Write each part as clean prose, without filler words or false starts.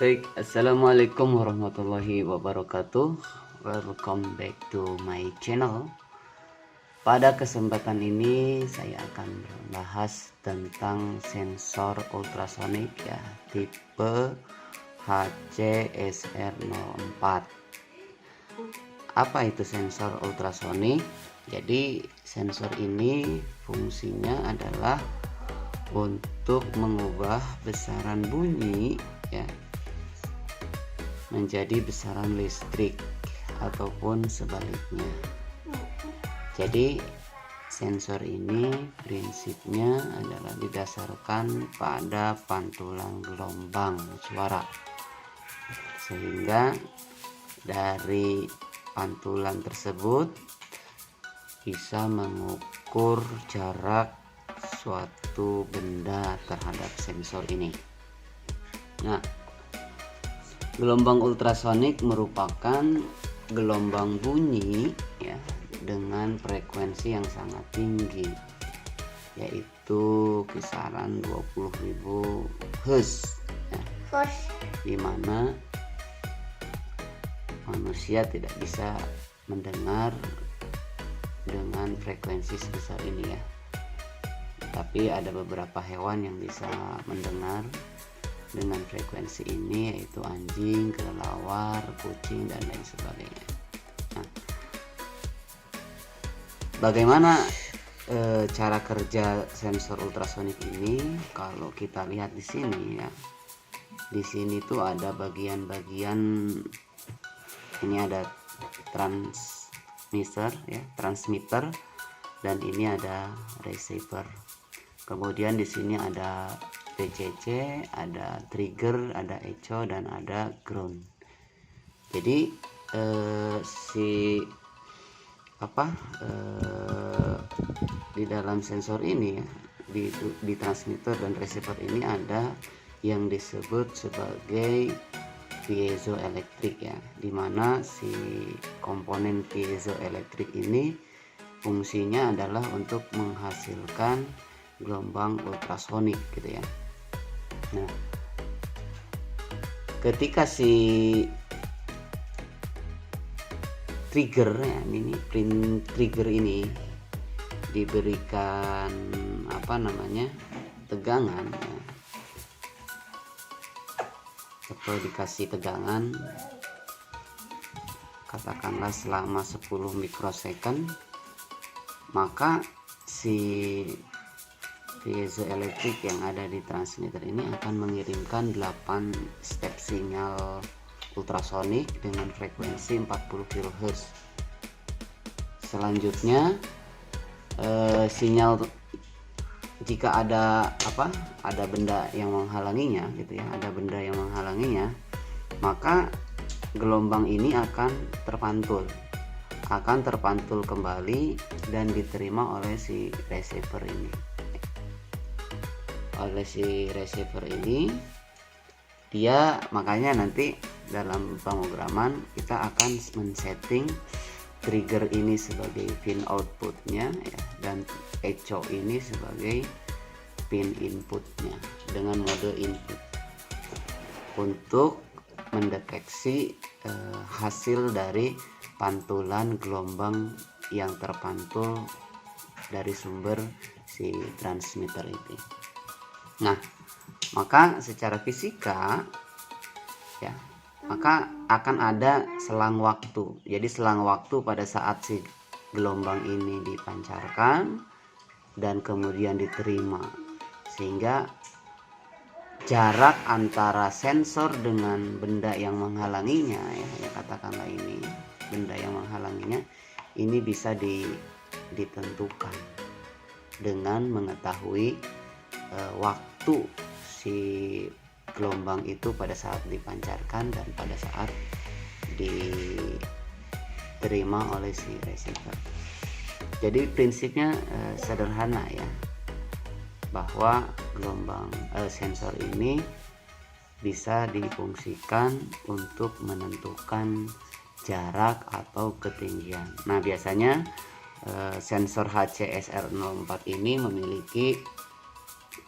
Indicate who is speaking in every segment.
Speaker 1: Baik, assalamualaikum warahmatullahi wabarakatuh. Welcome back to my channel. Pada kesempatan ini saya akan membahas tentang sensor ultrasonik ya, tipe HCSR04. Apa itu sensor ultrasonik? Jadi sensor ini fungsinya adalah untuk mengubah besaran bunyi ya menjadi besaran listrik ataupun sebaliknya. Jadi sensor ini prinsipnya adalah didasarkan pada pantulan gelombang suara, sehingga dari pantulan tersebut bisa mengukur jarak suatu benda terhadap sensor ini. Nah, gelombang ultrasonik merupakan gelombang bunyi ya dengan frekuensi yang sangat tinggi, yaitu kisaran 20.000 Hz ya, di mana manusia tidak bisa mendengar dengan frekuensi sebesar ini ya. Tapi ada beberapa hewan yang bisa mendengar dengan frekuensi ini, yaitu anjing, kelelawar, kucing, dan lain sebagainya. Nah, bagaimana cara kerja sensor ultrasonik ini? Kalau kita lihat di sini ya, di sini tuh ada bagian-bagian, ini ada transmitter, dan ini ada receiver. Kemudian di sini ada PCC, ada trigger, ada echo, dan ada ground. Jadi di dalam sensor ini ya, di transmitter dan receiver ini ada yang disebut sebagai piezoelektrik ya, dimana si komponen piezoelektrik ini fungsinya adalah untuk menghasilkan gelombang ultrasonik gitu ya. Nah, ketika si trigger ya, trigger ini diberikan tegangan ya, atau dikasih tegangan katakanlah selama 10 mikrosecond, maka si piezoelektrik yang ada di transmitter ini akan mengirimkan 8 step sinyal ultrasonik dengan frekuensi 40 kHz. Selanjutnya sinyal, jika ada benda yang menghalanginya gitu ya, maka gelombang ini akan terpantul kembali dan diterima oleh si receiver ini. Dia makanya nanti dalam pemrograman kita akan men-setting trigger ini sebagai pin outputnya ya, dan echo ini sebagai pin inputnya dengan mode input untuk mendeteksi hasil dari pantulan gelombang yang terpantul dari sumber si transmitter ini. Nah, maka secara fisika ya, maka akan ada selang waktu. Jadi selang waktu pada saat si gelombang ini dipancarkan dan kemudian diterima, sehingga jarak antara sensor dengan benda yang menghalanginya ya katakanlah ini benda yang menghalanginya ini bisa ditentukan dengan mengetahui waktu si gelombang itu pada saat dipancarkan dan pada saat diterima oleh si receiver. Jadi prinsipnya sederhana ya, bahwa gelombang sensor ini bisa difungsikan untuk menentukan jarak atau ketinggian. Nah, biasanya sensor HCSR04 ini memiliki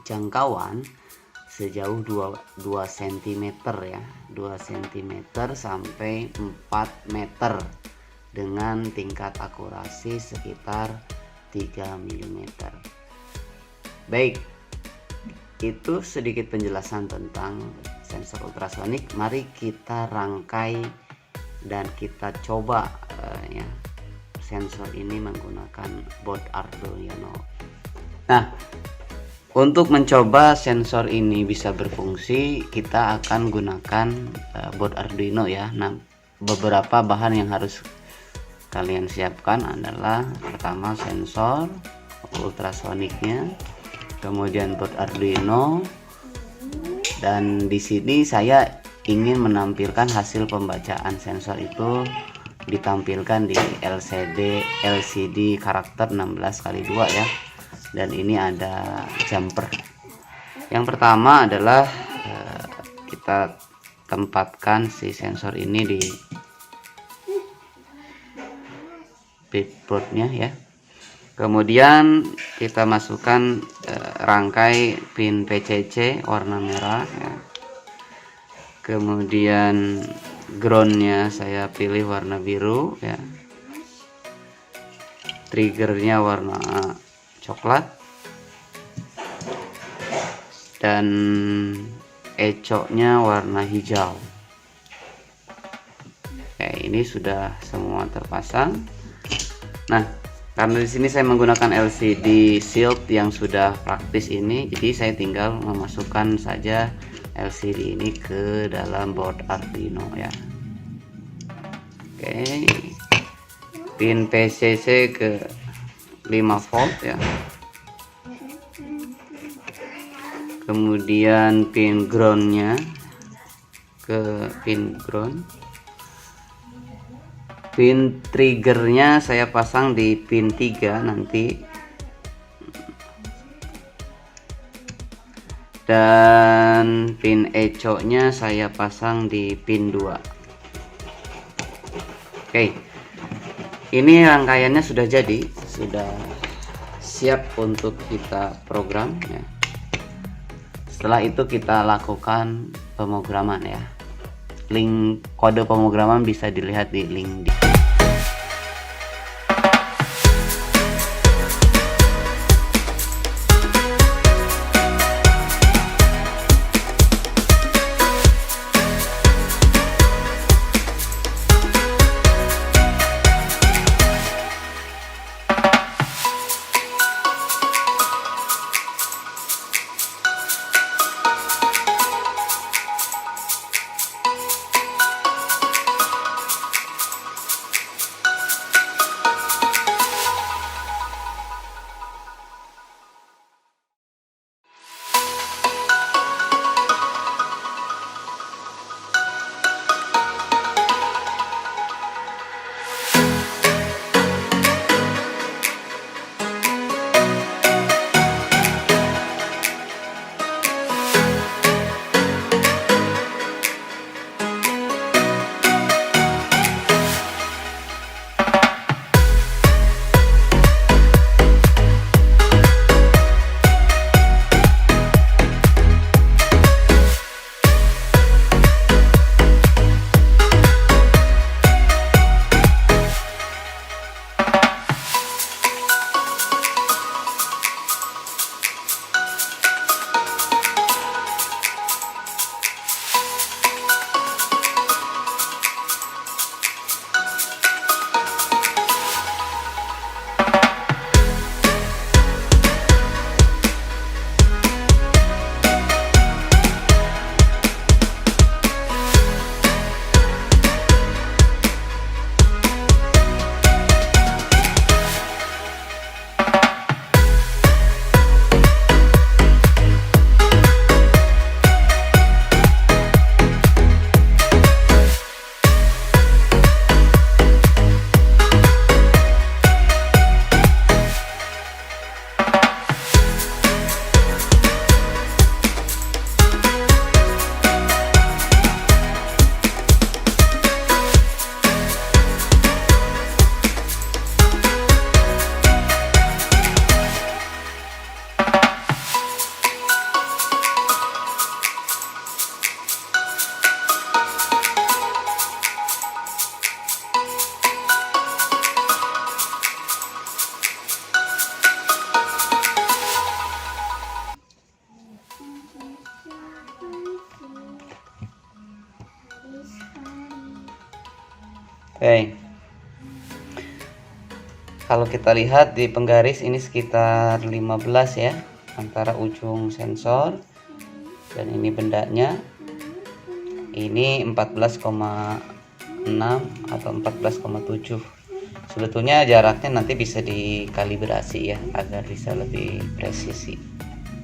Speaker 1: jangkauan sejauh 2 cm ya, 2 cm sampai 4 meter dengan tingkat akurasi sekitar 3 mm. Baik, itu sedikit penjelasan tentang sensor ultrasonik. Mari kita rangkai dan kita coba ya sensor ini menggunakan board Arduino. Nah, untuk mencoba sensor ini bisa berfungsi, kita akan gunakan board Arduino ya. Nah, beberapa bahan yang harus kalian siapkan adalah pertama sensor ultrasoniknya, kemudian board Arduino, dan di sini saya ingin menampilkan hasil pembacaan sensor itu ditampilkan di LCD karakter 16x2 ya. Dan ini ada jumper. Yang pertama adalah kita tempatkan si sensor ini di breadboardnya ya. Kemudian kita masukkan rangkai pin PCC warna merah ya. Kemudian groundnya saya pilih warna biru ya. Triggernya warna coklat, dan ecoknya warna hijau. Oke, ini sudah semua terpasang. Nah, karena di sini saya menggunakan LCD shield yang sudah praktis ini, jadi saya tinggal memasukkan saja LCD ini ke dalam board Arduino ya. Oke, pin PCC ke 5 volt ya. Kemudian pin groundnya ke pin ground. Pin triggernya saya pasang di pin 3 nanti. Dan pin ecoknya saya pasang di pin 2. Oke. Ini rangkaiannya sudah jadi, sudah siap untuk kita program ya. Setelah itu kita lakukan pemrograman ya. Link kode pemrograman bisa dilihat di link di Oke, kalau kita lihat di penggaris ini sekitar 15 ya, antara ujung sensor dan ini bendanya. Ini 14,6 atau 14,7. Sebetulnya jaraknya nanti bisa dikalibrasi ya, agar bisa lebih presisi.